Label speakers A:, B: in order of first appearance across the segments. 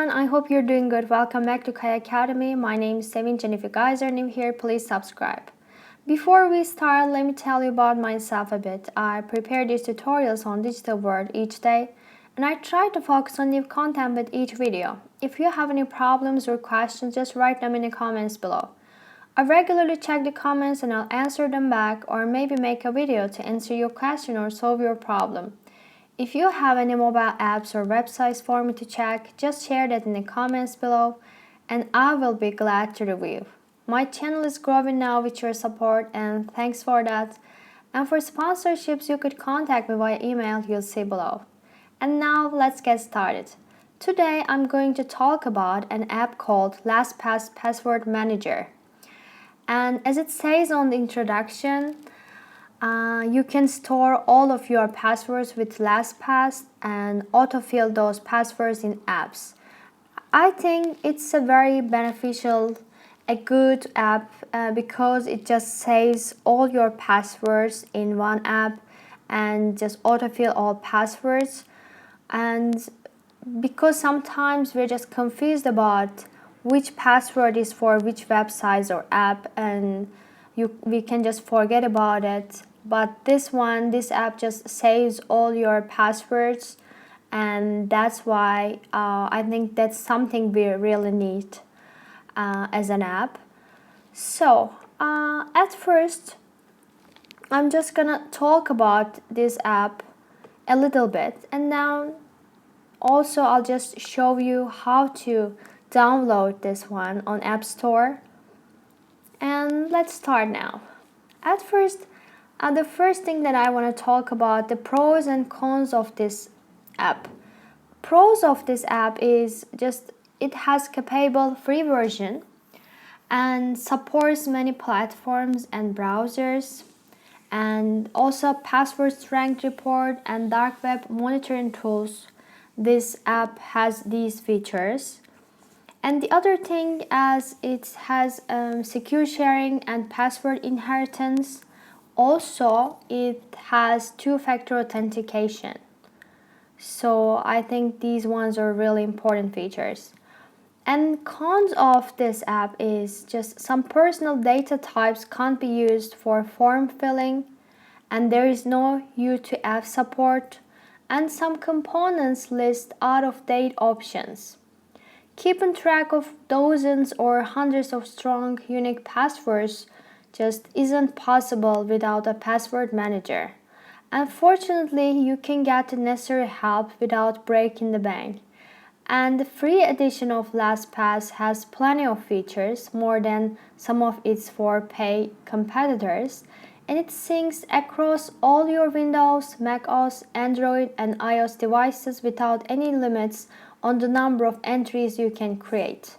A: everyone, I hope you're doing good. Welcome back to Kai Academy. My name is Sevinch, and if you guys are new here, please subscribe. Before we start, let me tell you about myself a bit. I prepare these tutorials on digital world each day, and I try to focus on new content with each video. If you have any problems or questions, just write them in the comments below. I regularly check the comments and I'll answer them back, or maybe make a video to answer your question or solve your problem. If you have any mobile apps or websites for me to check, just share that in the comments below and I will be glad to review. My channel is growing now with your support, and thanks for that. And for sponsorships, you could contact me via email you'll see below. And now let's get started. Today I'm going to talk about an app called Lastpass Password Manager. And as it says on the introduction, you can store all of your passwords with Lastpass and autofill those passwords in apps. I think it's a very beneficial, a good app because it just saves all your passwords in one app and just autofill all passwords. And because sometimes we're just confused about which password is for which website or app, and we can just forget about it. But this app just saves all your passwords, and that's why I think that's something we really need as an app. So at first I'm just gonna talk about this app a little bit, and now also I'll just show you how to download this one on App Store. And let's start now. At first, the first thing that I want to talk about the pros and cons of this app. Pros of this app is just it has capable free version and supports many platforms and browsers, and also password strength report and dark web monitoring tools. This app has these features. And the other thing, as it has secure sharing and password inheritance. Also, it has two-factor authentication. So I think these ones are really important features. And cons of this app is just some personal data types can't be used for form filling, and there is no U2F support, and some components list out-of-date options. Keeping track of dozens or hundreds of strong, unique passwords just isn't possible without a password manager. Unfortunately, you can get the necessary help without breaking the bank. And the free edition of Lastpass has plenty of features, more than some of its for-pay competitors, and it syncs across all your Windows, macOS, Android, and iOS devices without any limits on the number of entries you can create.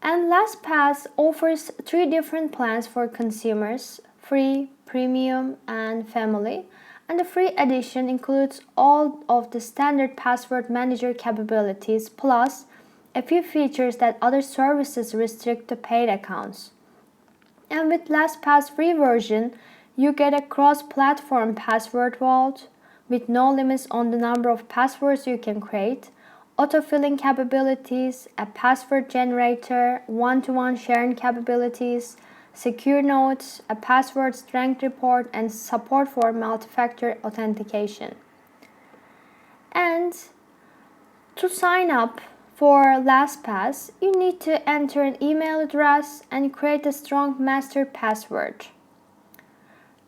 A: And Lastpass offers 3 different plans for consumers: free, premium, and family. And the free edition includes all of the standard password manager capabilities, plus a few features that other services restrict to paid accounts. And with Lastpass free version, you get a cross-platform password vault with no limits on the number of passwords you can create, autofilling capabilities, a password generator, one-to-one sharing capabilities, secure notes, a password strength report, and support for multi-factor authentication. And to sign up for Lastpass, you need to enter an email address and create a strong master password.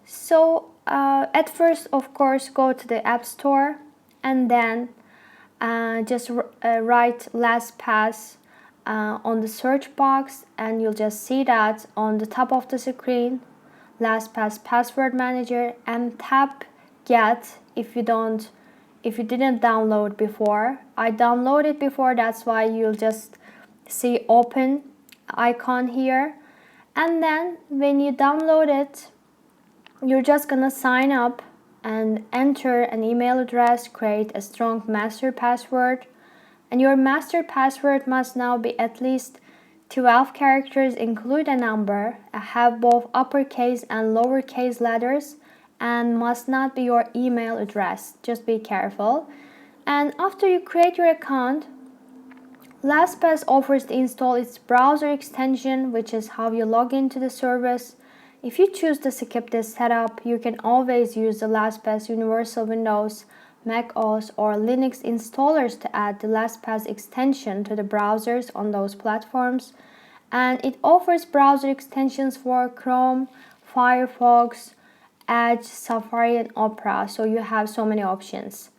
A: So at first, of course, go to the App Store and then just write Lastpass on the search box, and you'll just see that on the top of the screen, Lastpass Password Manager, and tap Get if you didn't download before. I downloaded before, that's why you'll just see open icon here. And then when you download it, you're just gonna sign up and enter an email address, create a strong master password, and your master password must now be at least 12 characters, include a number, have both uppercase and lowercase letters, and must not be your email address. Just be careful. And after you create your account, LastPass offers to install its browser extension, which is how you log into the service. If you choose to skip this setup, you can always use the LastPass Universal Windows, Mac OS, or Linux installers to add the LastPass extension to the browsers on those platforms. And it offers browser extensions for Chrome, Firefox, Edge, Safari, and Opera, so you have so many options.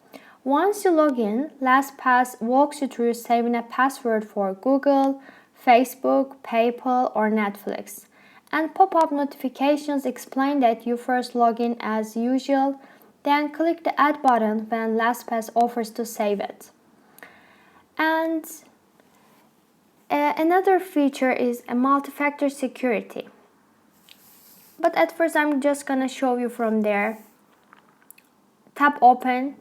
A: Once you log in, LastPass walks you through saving a password for Google, Facebook, PayPal, or Netflix. And pop-up notifications explain that you first log in as usual, then click the Add button when LastPass offers to save it. And another feature is a multi-factor security. But at first I'm just gonna show you from there. Tap open.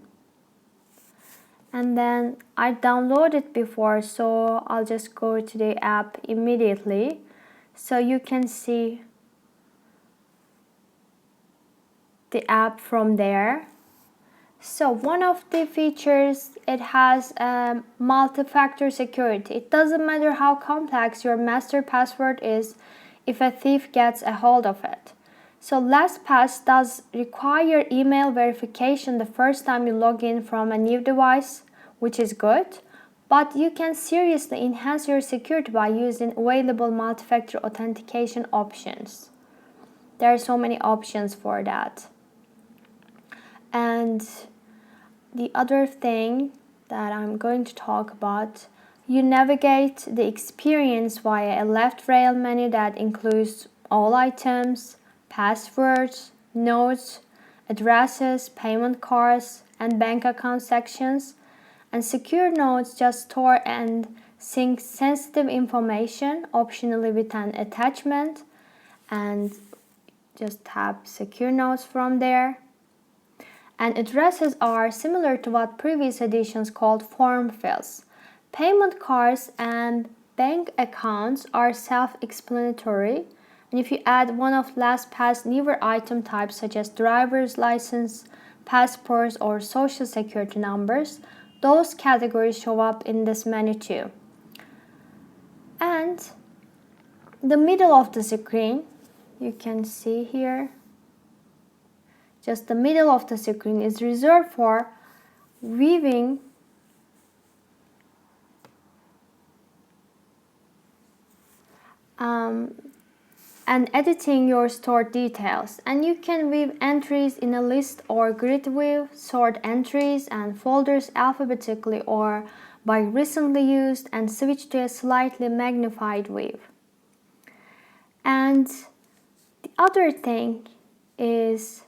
A: And then I downloaded before, so I'll just go to the app immediately so you can see the app from there. So one of the features, it has multi-factor security. It doesn't matter how complex your master password is if a thief gets a hold of it. So LastPass does require email verification the first time you log in from a new device, which is good, but you can seriously enhance your security by using available multi-factor authentication options. There are so many options for that. And the other thing that I'm going to talk about, you navigate the experience via a left rail menu that includes all items, passwords, notes, addresses, payment cards, and bank account sections. And secure notes just store and sync sensitive information, optionally with an attachment, and just tap secure notes from there. And addresses are similar to what previous editions called form fills. Payment cards and bank accounts are self-explanatory. And if you add one of LastPass newer item types such as driver's license, passports, or social security numbers, those categories show up in this menu too. And the middle of the screen, you can see here, just the middle of the screen is reserved for viewing and editing your stored details. And you can view entries in a list or grid view, sort entries and folders alphabetically or by recently used, and switch to a slightly magnified view. And the other thing is,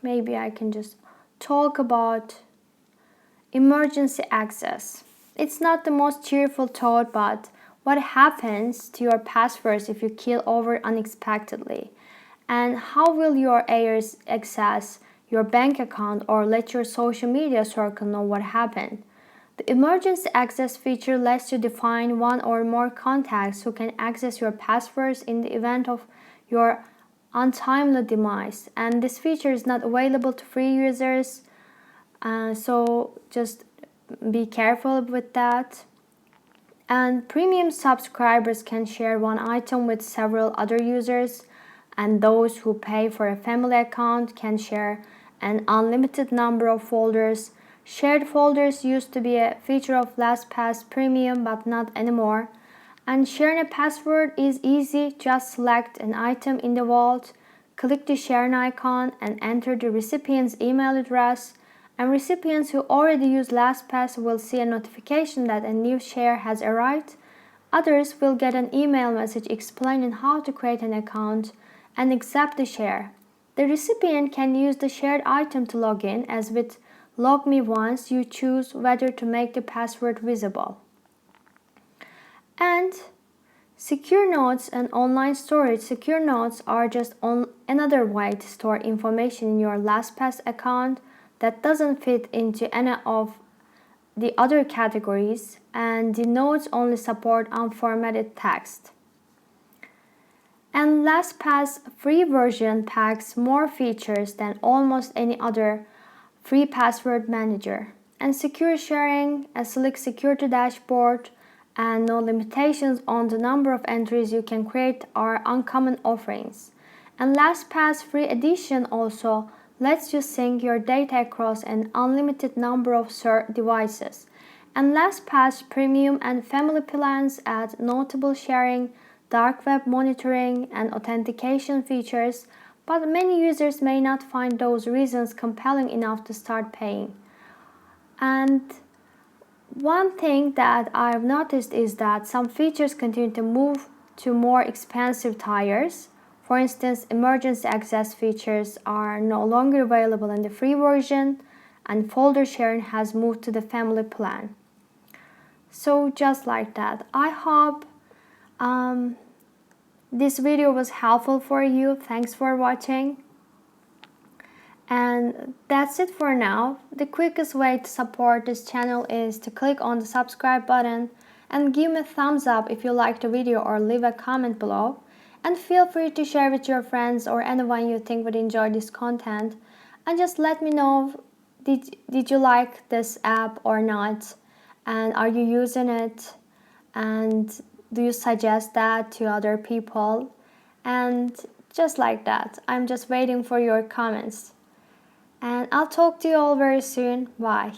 A: maybe I can just talk about emergency access. It's not the most cheerful thought, but what happens to your passwords if you keel over unexpectedly? And how will your heirs access your bank account or let your social media circle know what happened? The emergency access feature lets you define one or more contacts who can access your passwords in the event of your untimely demise. And this feature is not available to free users, so just be careful with that. And premium subscribers can share one item with several other users, and those who pay for a family account can share an unlimited number of folders. Shared folders used to be a feature of LastPass Premium, but not anymore. And sharing a password is easy. Just select an item in the vault, click the share icon, and enter the recipient's email address. And recipients who already use LastPass will see a notification that a new share has arrived. Others will get an email message explaining how to create an account and accept the share. The recipient can use the shared item to log in, as with Log Me Once, you choose whether to make the password visible. And secure notes and online storage. Secure notes are just another way to store information in your LastPass account that doesn't fit into any of the other categories, and the notes only support unformatted text. And LastPass free version packs more features than almost any other free password manager. And secure sharing, a slick security dashboard, and no limitations on the number of entries you can create are uncommon offerings. And Lastpass free edition also lets you sync your data across an unlimited number of devices. And Lastpass premium and family plans add notable sharing, dark web monitoring, and authentication features, but many users may not find those reasons compelling enough to start paying. And one thing that I've noticed is that some features continue to move to more expensive tiers. For instance, emergency access features are no longer available in the free version, and folder sharing has moved to the family plan. So just like that, I hope this video was helpful for you. Thanks for watching. And that's it for now. The quickest way to support this channel is to click on the subscribe button and give me a thumbs up if you liked the video or leave a comment below. And feel free to share with your friends or anyone you think would enjoy this content. And just let me know, did you like this app or not? And are you using it? And do you suggest that to other people? And just like that, I'm just waiting for your comments. And I'll talk to you all very soon. Bye.